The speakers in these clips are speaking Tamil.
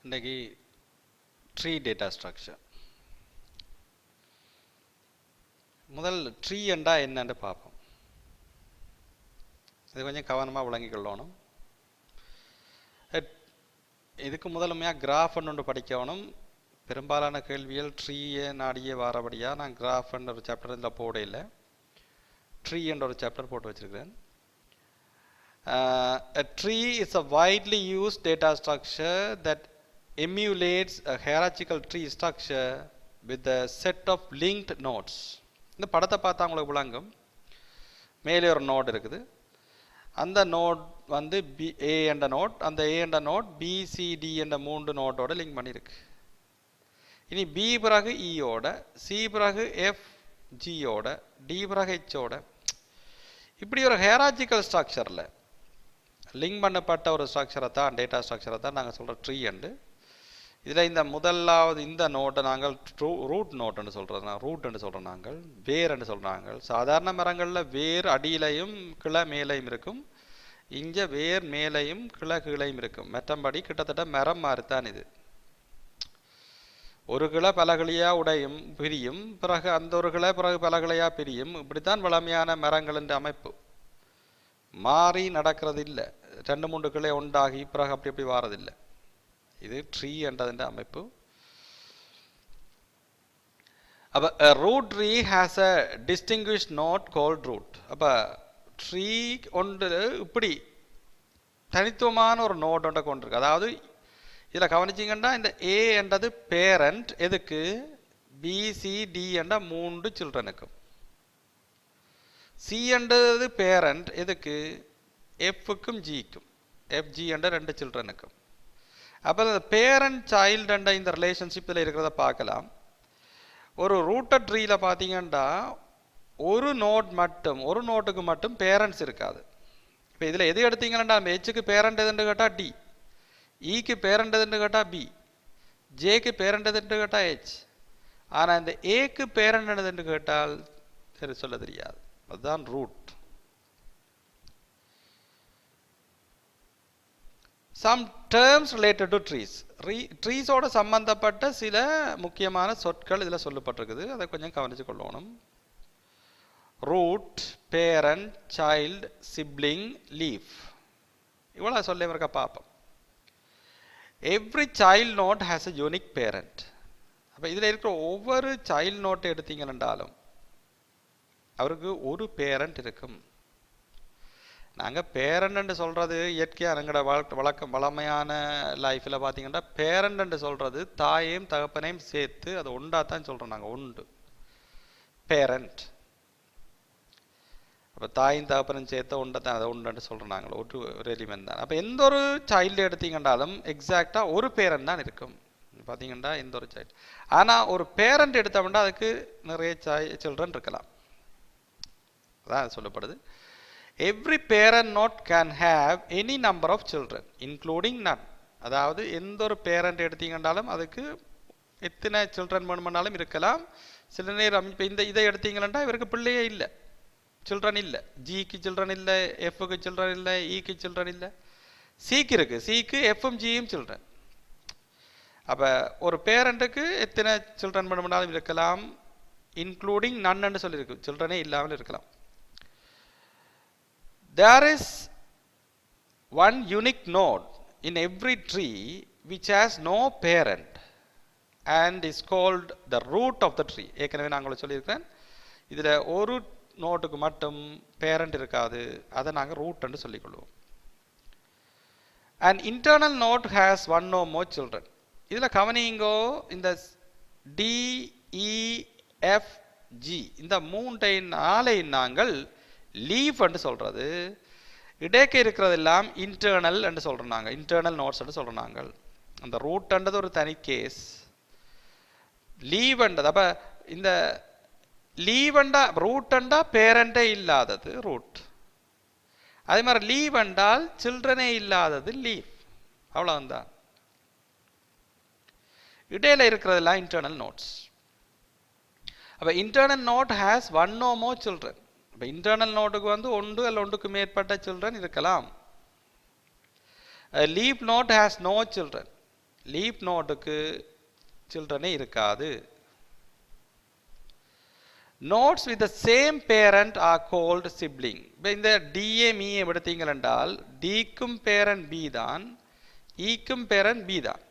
இன்றைக்கி ட்ரீ டேட்டா ஸ்ட்ரக்சர். முதல் ட்ரீ என்றா என்னன்னு பார்ப்போம். இது கொஞ்சம் கவனமாக விளங்கிக்கொள்ளணும். இதுக்கு முதலுமையாக கிராஃப்னு ஒன்று படிக்கணும். பெரும்பாலான கேள்விகள் ட்ரீயை நாடியே வாரபடியாக நான் கிராஃப்ன்ற ஒரு சாப்டர் இதில் போட இல்லை, ட்ரீ என்ற ஒரு சாப்டர் போட்டு வச்சுருக்கிறேன். A tree is a widely used data structure that emulates a hierarchical tree structure with a set of linked nodes. இந்த படத்தை பார்த்தா உங்களுக்கு விளங்கும். மேலே ஒரு நோட் இருக்குது, அந்த நோட் வந்து ஏ என்ற நோட், அந்த ஏ என்ற நோட் பிசிடி என்ற 3 நோட்டோட லிங்க் பண்ணியிருக்கு. இனி பி பிறகு இயோட, சி பிறகு எஃப் ஜியோட, டி பிறகு ஹெச்சோட, இப்படி ஒரு ஹியரார்ச்சிக்கல் ஸ்ட்ரக்சரில் லிங்க் பண்ணப்பட்ட ஒரு ஸ்ட்ரக்சரை தான், டேட்டா ஸ்ட்ரக்சரை தான் நாங்கள் சொல்கிற ட்ரீ அண்டு. இதில் இந்த முதலாவது இந்த நோட்டை நாங்கள் ரூட் நோட்டுன்னு சொல்கிறோம், ரூட்டுன்னு சொல்கிறோம், நாங்கள் வேர்ன்னு சொல்கிறாங்க. சாதாரண மரங்களில் வேர் அடியிலையும் கிளை மேலையும் இருக்கும், இங்கே வேர் மேலையும் கிளை கீழையும் இருக்கும். மற்றபடி கிட்டத்தட்ட மரம் மாதிரித்தான் இது. ஒரு கிளை பல கிளையாக உடையும் பிரியும், பிறகு அந்த ஒரு கிளை பிறகு பல கிளையாக பிரியும். இப்படித்தான் வளமையான மரங்களின் அமைப்பு. மாறி நடக்கிறது இல்லை, 2-3 கிளை உண்டாகி பிறகு அப்படி அப்படி வாரதில்லை. இது ட்ரீ என்றதின் அமைப்பு. அப்போ root tree has a distinguished node called root. அப்போ ட்ரீ ஒன்று இப்படி தனித்துவமான ஒரு நோட் ஒன்றை கொண்டிருக்கு. அதாவது இதில் கவனிச்சிங்கன்னா இந்த ஏ என்றது பேரண்ட் எதுக்கு, பிசிடி என்ற 3 சில்ட்ரனுக்கும். சி என்றது பேரண்ட் எதுக்கு, எஃப்க்கும் ஜிக்கும், எஃப்ஜி என்ற 2 சில்ட்ரனுக்கும். அப்போ இந்த பேரண்ட் சைல்டு என்ற இந்த ரிலேஷன்ஷிப்பில் இருக்கிறத பார்க்கலாம். ஒரு ரூட்டட் ட்ரீயில் பார்த்தீங்கன்னா ஒரு நோட் மட்டும், ஒரு நோட்டுக்கு மட்டும் பேரண்ட்ஸ் இருக்காது. இப்போ இதில் எது எடுத்தீங்கன்னா ஹெச்சுக்கு பேரண்ட் எதுன்னு கேட்டால் டி, ஈக்கு பேரண்ட் எதுன்னு கேட்டால் பி, ஜேக்கு பேரண்ட் எதுன்னு கேட்டால் ஹெச். ஆனால் இந்த ஏக்கு பேரண்ட் எதுன்னு கேட்டால் சரி சொல்ல தெரியாது. அதுதான் root. Some terms related to trees. ட்ரீஸோட சம்பந்தப்பட்ட சில முக்கியமான சொற்கள் இதில் சொல்லப்பட்டிருக்குது, அதை கொஞ்சம் கவனித்து கொள்ளணும். Root, parent, child, sibling, leaf, இவ்வளோ சொல்ல இருக்க பார்ப்போம். Every child node has a unique parent. அப்போ இதில் இருக்கிற ஒவ்வொரு சைல்டு நோட்டை எடுத்தீங்கன்னாலும் அவருக்கு ஒரு பேரண்ட் இருக்கும். நாங்கள் பேரண்ட்னு சொல்கிறது இயற்கையாக எங்களோட வழக்கம் வளமையான லைஃப்பில் பார்த்தீங்கன்னா பேரண்ட்னு சொல்கிறது தாயையும் தகப்பனையும் சேர்த்து அதை ஒன்றாத்தான் சொல்கிறோம். நாங்கள் உண்டு பேரண்ட். அப்போ தாயும் தகப்பனையும் சேர்த்து ஒன்றை தான், அதை உண்டுன்னு சொல்கிறோம் நாங்கள், ஒரு எலிமெண்ட் தான். அப்போ எந்த ஒரு சைல்டு எடுத்தீங்கன்னாலும் எக்ஸாக்டாக ஒரு பேரண்ட் தான் இருக்கும் பார்த்தீங்கன்னா, எந்த ஒரு சைல்டு. ஆனால் ஒரு பேரண்ட் எடுத்தோம்னா அதுக்கு நிறைய சில்ட்ரன் இருக்கலாம், அதான் சொல்லப்படுது. Every parent node can have any number of children including none. அதாவது எந்த ஒரு பேரண்ட் எடுத்தீங்கன்னாலும் அதுக்கு எத்தனை சில்ட்ரன் வேணுமென்னாலும் இருக்கலாம். சில நேரம் இப்போ இதை எடுத்தீங்கன்னா இவருக்கு பிள்ளையே இல்லை, சில்ட்ரன் இல்லை, ஜிக்கு சில்ட்ரன் இல்லை, எஃப்க்கு சில்ட்ரன் இல்லை, ஈக்கு சில்ட்ரன் இல்லை, சிக்கு இருக்குது, சிக்கு எஃப்எம் ஜியும் சில்ட்ரன். அப்போ ஒரு பேரண்ட்டுக்கு எத்தனை சில்ட்ரன் வேணுமென்னாலும் இருக்கலாம், இன்க்ளூடிங் நன்னு சொல்லியிருக்கு, சில்ட்ரனே இல்லாமல் இருக்கலாம். There is one unique node in every tree which has no parent and is called the root of the tree. ஏற்கனவே நாங்கள் சொல்லியிருக்கேன், இதில் ஒரு நோட்டுக்கு மட்டும் பேரண்ட் இருக்காது, அதை நாங்கள் ரூட்னு சொல்லிக்கொள்வோம். An internal node has one or more children. இதில் கவனிங்கோ, இந்த டி, இ, எஃப், ஜி இந்த 3 நாங்கள் லீஃப் என்று சொல்கிறது. இடைக்க இருக்கிறது எல்லாம் இன்டர்னல் என்று சொல்கிறோம் நாங்கள், இன்டர்னல் நோட்ஸ் என்று சொல்கிறோம் நாங்கள். அந்த ரூட்ன்றது ஒரு தனி கேஸ். லீவ்ன்றது அப்போ இந்த லீவண்டா ரூட்டண்டா பேரண்டே இல்லாதது ரூட். அதே மாதிரி லீவ் என்றால் சில்ட்ரனே இல்லாதது லீஃப், அவ்வளோதான். இடையில இருக்கிறதெல்லாம் இன்டர்னல் நோட்ஸ். அப்போ internal node has one or more children. இப்போ இன்டர்னல் நோட்டுக்கு வந்து ஒன்று அல்ல ஒன்றுக்கு மேற்பட்ட சில்ட்ரன் இருக்கலாம். Leaf node has no children. Leaf நோடுக்கு சில்ட்ரனே இருக்காது. Nodes with the same parent are called sibling. இப்போ இந்த டிஏ மீஏ எடுத்தீங்கள் என்றால் டிக்கும் பேரண்ட் பி தான், ஈக்கும் பேரண்ட் பி தான்.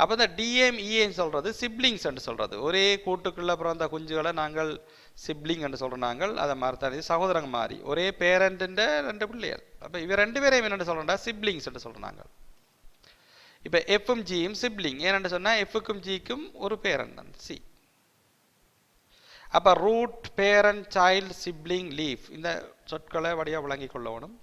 அப்போ இந்த டிஎம் இஏன்னு சொல்கிறது சிப்ளிங்ஸ் என்று சொல்கிறது. ஒரே கூட்டுக்குள்ள அப்புறம் அந்த குஞ்சுகளை நாங்கள் சிப்ளிங் என்று சொல்கிறோம். நாங்கள் அதை மாதிரி தான், இது சகோதரங்க மாதிரி ஒரே பேரண்ட்டுன்ற ரெண்டு பிள்ளைகள். அப்போ இவ ரெண்டு பேரையும் என்னென்னு சொல்கிறோம்டா சிப்ளிங்ஸ் என்று சொல்கிறோம் நாங்கள். இப்போ எஃப்பும் ஜியும் சிப்ளிங் ஏன்னு சொன்னால் எஃப்புக்கும் ஜிக்கும் ஒரு பேரண்ட் தான் சி. அப்போ root parent child sibling leaf இந்த சொற்களை வழியாக விளங்கி கொள்ளணும்.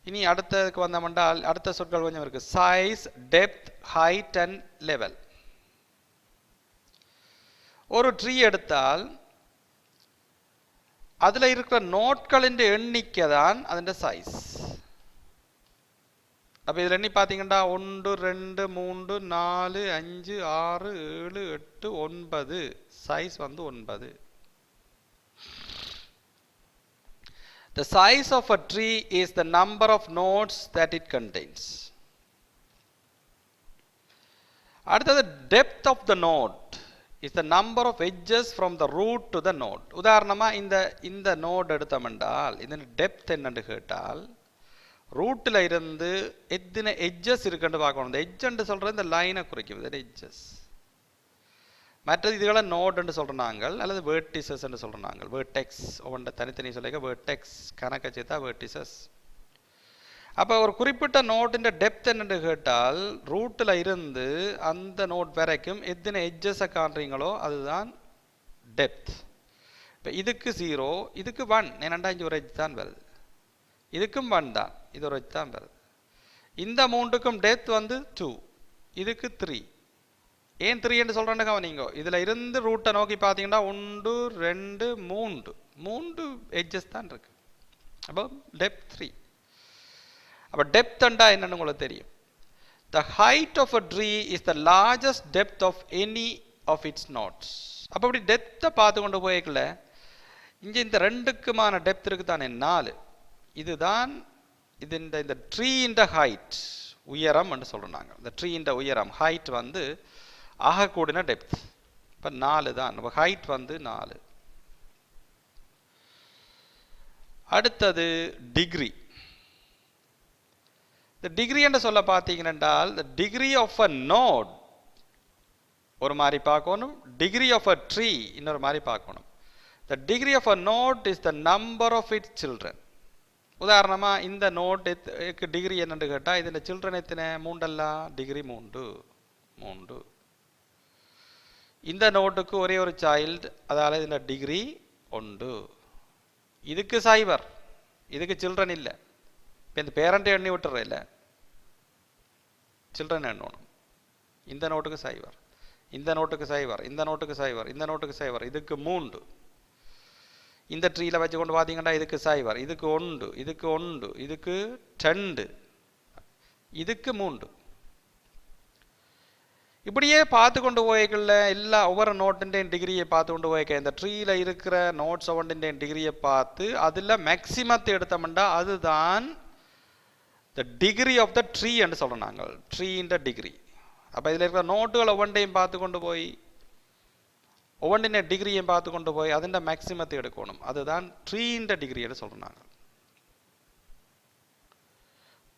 இனி அடுத்ததுக்கு வந்தோம்னால் அடுத்த சொற்கள் கொஞ்சம் இருக்கு. Size, depth, height and level. ஒரு ட்ரீ எடுத்தால் அதுல இருக்கிற நோட்களின் எண்ணிக்கை தான் அதன் சைஸ். அப்ப இதுல எண்ணி பாத்தீங்கன்னா 1 2 3 4 5 6 7 8 9 சைஸ் வந்து 9. The size of a tree is the number of nodes that it contains. அடுத்தது depth of the node is the number of edges from the root to the node. உதாரணமா இந்த நோட் எடுத்தோம்னால் இதன் டெப்த் என்னன்னு கேட்டால் ரூட்ல இருந்து எத்தனை எட்ஜஸ் இருக்குன்னு பார்க்கணும். இந்த எட்ஜ் என்று சொல்றது இந்த லைனை குறிக்கும் எட்ஜஸ். மற்றது இதுகளை நோட் என்று சொல்கிறோம் நாங்கள், அல்லது வேர்டிசஸ் என்று சொல்கிறோம் நாங்கள். வேர்டெக்ஸ் ஒவ்வொன்றை தனித்தனி சொல்லிக்க வேர்டெக்ஸ் கணக்கை சேர்த்தா வேர்டிசஸ். அப்போ ஒரு குறிப்பிட்ட நோட்டின் டெப்த் என்னென்னு கேட்டால் ரூட்டில் இருந்து அந்த நோட் வரைக்கும் எத்தனை எட்ஜஸை காண்றீங்களோ அதுதான் டெப்த். இப்போ இதுக்கு 0, இதுக்கு 1, ஏனண்டா இங்கே ஒரு எட்ஜ் தான் வருது. இதுக்கும் 1 தான், இது ஒரு எட்ஜ் தான் வருது. இந்த மூன்றுக்கும் டெப்த் வந்து 2, இதுக்கு 3. ஏன் 3 என்று சொல்கிறேன்னு கவனிங்க. இதில் இருந்து ரூட்டை நோக்கி பார்த்தீங்கன்னா 1 2 3 எட்ஜஸ் தான் இருக்கு. அப்போ டெப்த் 3. அப்போ டெப்த் என்றா என்னன்னு உங்களுக்கு தெரியும். The height of a tree is the largest depth of any of its nodes. அப்போ அப்படி டெப்த்தை பார்த்து கொண்டு போய்க்கல இங்கே இந்த ரெண்டுக்குமான டெப்த் இருக்கு தானே 4. இதுதான் இந்த ட்ரீயின் ஹைட் உயரம் என்று சொல்கிறோம் நாங்கள். இந்த ட்ரீயின் உயரம் ஹைட் வந்து ஆக கூடின டெப்த் இப்போ 4 தான். ஹைட் வந்து 4. அடுத்தது டிகிரி. இந்த டிகிரி என்று சொல்ல பார்த்தீங்கன்னா the degree of a node ஒரு மாதிரி பார்க்கணும், டிகிரி ஆஃப் அ ட்ரீ இன்னொரு மாதிரி பார்க்கணும். the degree of a node is the number of its children. உதாரணமாக இந்த நோட்டுக்கு டிகிரி என்னன்னு கேட்டால் இதில் சில்ட்ரன் எத்தனை 3 அல்ல, டிகிரி 3. இந்த நோட்டுக்கு ஒரே ஒரு சைல்டு, அதாவது இதில் டிகிரி 1. இதுக்கு 0, இதுக்கு சில்ட்ரன் இல்லை. இப்போ இந்த பேரண்ட்டை எண்ணி விட்டுற இல்லை, சில்ட்ரன் எண்ணணும். இந்த நோட்டுக்கு 0, இந்த நோட்டுக்கு 0, இந்த நோட்டுக்கு 0, இந்த நோட்டுக்கு 0, இதுக்கு 3. இந்த ட்ரீல வச்சு கொண்டு பார்த்தீங்கன்னா இதுக்கு 0, இதுக்கு 1, இதுக்கு 1, இதுக்கு 2, இதுக்கு 3. இப்படியே பார்த்து கொண்டு போய்க்கல எல்லா ஒவ்வொரு நோட்டின் டிகிரியை பார்த்து கொண்டு போய்க்க இந்த ட்ரீல இருக்கிற நோட்ஸ் ஒவ்வொன்றின் டிகிரியை பார்த்து அதில் மேக்சிமத்தை எடுத்தோம்னா அதுதான் the degree of the tree என்று சொல்கிறோம் நாங்கள். ட்ரீயின் டிகிரி. அப்போ இதில் இருக்கிற நோட்டுகள் ஒவ்வொன்றையும் பார்த்து கொண்டு போய் ஒவ்வொன்றின் டிகிரியை பார்த்து கொண்டு போய் அதில் மேக்சிமத்தை எடுக்கணும். அதுதான் ட்ரீயின் டிகிரி என்று சொல்கிறோம் நாங்கள்.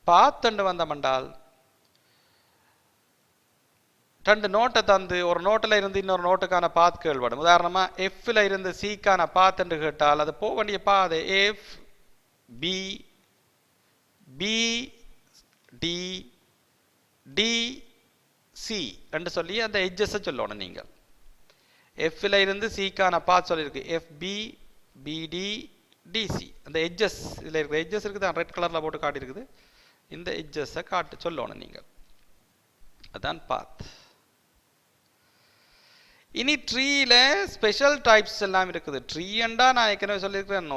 பார்த்துண்டு வந்தோம்னால் 2 நோட்டை தந்து ஒரு நோட்டில் இருந்து இன்னொரு நோட்டுக்கான பாத் கேள்விப்படும். உதாரணமாக எஃப்ல இருந்து சிக்கான பாத் என்று கேட்டால் அது போக வேண்டிய பாதை F B B D D C என்று சொல்லி அந்த எட்ஜஸை சொல்லணும். நீங்கள் எஃப்ல இருந்து சிக்கான பாத் சொல்லியிருக்கு எஃப்பி பிடி டிசி. அந்த எட்ஜஸ் இதில் இருக்கிற எட்ஜஸ் இருக்குது, தான் ரெட் கலரில் போட்டு காட்டியிருக்குது. இந்த எட்ஜஸை சொல்லணும் நீங்கள், அதுதான் பாத். இனி ட்ரீல ஸ்பெஷல் டைப்ஸ் எல்லாம் இருக்குது. ட்ரீண்டா நான் ஏற்கனவே சொல்லியிருக்கிறேன்,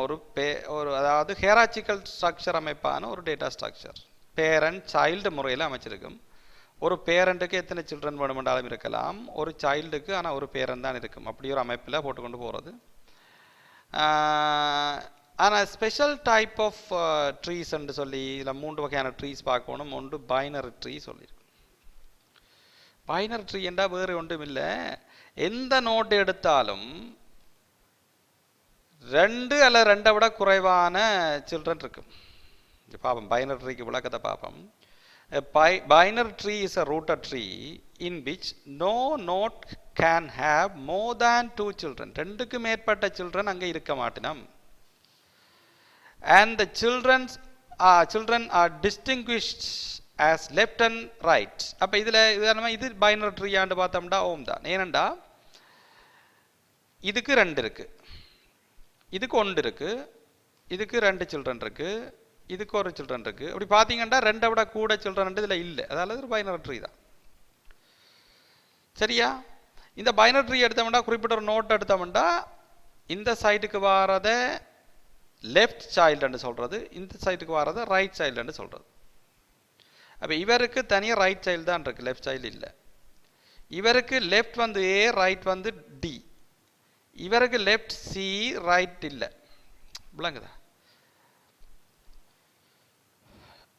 ஒரு அதாவது ஹேராச்சிக்கல் ஸ்ட்ரக்சர் அமைப்பான ஒரு டேட்டா ஸ்ட்ரக்சர் பேரண்ட் சைல்டு முறையில் அமைச்சிருக்கும். ஒரு பேரண்ட்டுக்கு எத்தனை சில்ட்ரன் வேணுமென்றாலும் இருக்கலாம், ஒரு சைல்டுக்கு ஆனால் ஒரு பேரண்ட் தான் இருக்கும். அப்படி ஒரு அமைப்பில் போட்டுக்கொண்டு போகிறது. ஆனால் ஸ்பெஷல் டைப் ஆஃப் ட்ரீஸ் என்று சொல்லி இதில் 3 வகையான ட்ரீஸ் பார்க்கணும். ஒன்று பைனரி ட்ரீ சொல்லியிருக்கு. பைனரி ட்ரீ என்றால் வேறு ஒன்றும் இல்லை, எந்த நோட் எடுத்தாலும் 2 அல்ல 2 விட குறைவான சில்ட்ரன் இருக்கும். பார்ப்போம் பைனரி ட்ரீக்கு விளக்கத்தை பார்ப்போம். A binary tree is a rooted tree in which no node can have more than 2 children. 2க்கு மேற்பட்ட children அங்கே இருக்க மாட்டினம். And the children are distinguished as left and right. அப்ப இதுல இது பைனரி ட்ரீ ஆண்டு பார்த்தோம்டா ஓம் தான். ஏனண்டா இதுக்கு 2 இருக்கு, இதுக்கு 1 இருக்கு, இதுக்கு 2 சில்ட்ரன் இருக்கு, இதுக்கு ஒரு சில்ட்ரன் இருக்கு. அப்படி பார்த்தீங்கன்னா 2 விட கூட சில்ட்ரன் இதில் இல்லை, அதாவது ஒரு பைனரி ட்ரீ தான். சரியா? இந்த பைனரி ட்ரீ எடுத்தோம்னா குறிப்பிட்ட ஒரு நோட் எடுத்தோம்னா இந்த சைடுக்கு வாரத லெஃப்ட் சைல்டுன்னு சொல்றது, இந்த சைடுக்கு வாரத ரைட் சைல்டுன்னு சொல்றது. அப்போ இவருக்கு தனியாக ரைட் சைல்டு தான் இருக்கு, லெஃப்ட் சைல்டு இல்லை. இவருக்கு லெஃப்ட் வந்து ஏ, ரைட் வந்து டி. இவருக்கு லெஃப்ட் சி, ரைட் இல்லை. விளங்குதா?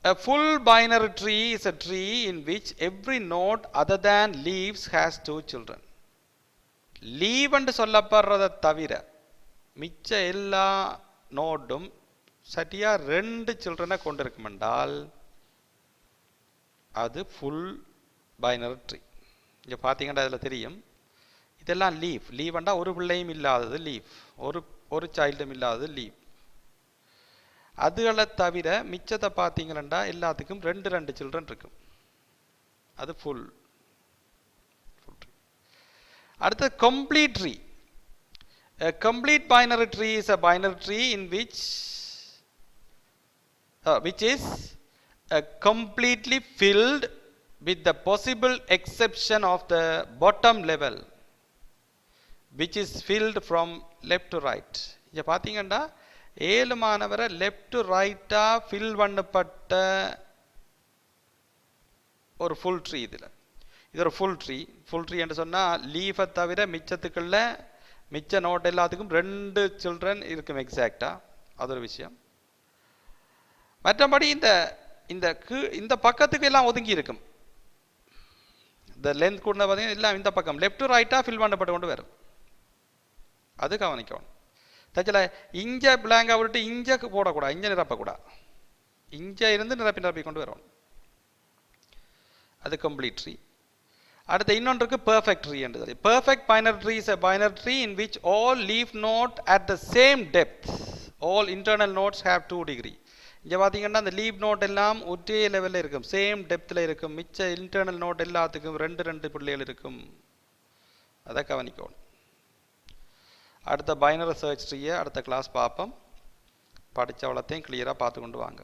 A full binary tree is a tree in which every node other than leaves has 2 children. Leave என்று சொல்லப்படுறதை தவிர மிச்ச எல்லா நோடும் சரியா 2 சில்ட்ரனை கொண்டிருக்கும் என்றால் அது ஃபுல் பைனரி ட்ரீ. இங்கே பார்த்தீங்கன்னா அதில் தெரியும், இதெல்லாம் லீவ்ண்டா ஒரு பிள்ளையும் இல்லாதது லீவ், ஒரு சைல்டும் இல்லாதது லீவ். அதுகளை தவிர மிச்சத்தை பார்த்தீங்கன்னா எல்லாத்துக்கும் 2 சில்ட்ரன் இருக்கும், அது ஃபுல் ட்ரீ. அடுத்து complete tree. A complete binary tree is a binary tree in which is completely filled with the possible exception of the bottom level, which is filled from left to right. இங்க பார்த்தீங்கன்னா 7 மாணவரை லெஃப்ட் டு ரைட்டா ஃபில் பண்ணப்பட்ட ஒரு ஃபுல் ட்ரீ. இது ஒரு ஃபுல் ட்ரீ என்று சொன்னால் லீஃபை தவிர மிச்சத்துக்குள்ள மிச்ச நோட் எல்லாத்துக்கும் 2 சில்ட்ரன் இருக்கும் எக்ஸாக்டா, அது ஒரு விஷயம். மற்றபடி இந்த பக்கத்துக்கு எல்லாம் ஒதுங்கி இருக்கும். இந்த லென்த் கூட பார்த்தீங்கன்னா எல்லாம் இந்த பக்கம் லெஃப்ட் டு ரைட்டா ஃபில் பண்ணப்பட்டு கொண்டு வரும், அது கவனிக்கணும். தச்சில் இங்கே பிளாங்கா விட்டு இங்கே போடக்கூடாது, இங்கே நிரப்பக்கூடாது, இங்கே இருந்து நிரப்பி கொண்டு வரும், அது கம்ப்ளீட் ட்ரீ. அடுத்து இன்னொன்றுக்கு பெர்ஃபெக்ட் ட்ரீ என்று சொல்லி. Perfect binary tree is a binary tree in which all leaf node at the same depth, all internal nodes have 2 degree. இங்கே பார்த்தீங்கன்னா அந்த லீவ் நோட் எல்லாம் ஒரே லெவலில் இருக்கும், சேம் டெப்த்தில் இருக்கும். மிச்ச இன்டர்னல் நோட் எல்லாத்துக்கும் 2 பிள்ளைகள் இருக்கும், அதை கவனிக்கணும். அடுத்த பைனரி சர்ச் ட்ரீயை அடுத்த கிளாஸ் பார்ப்போம். படித்த அவ்வளோத்தையும் கிளியராக பார்த்து கொண்டு வாங்க.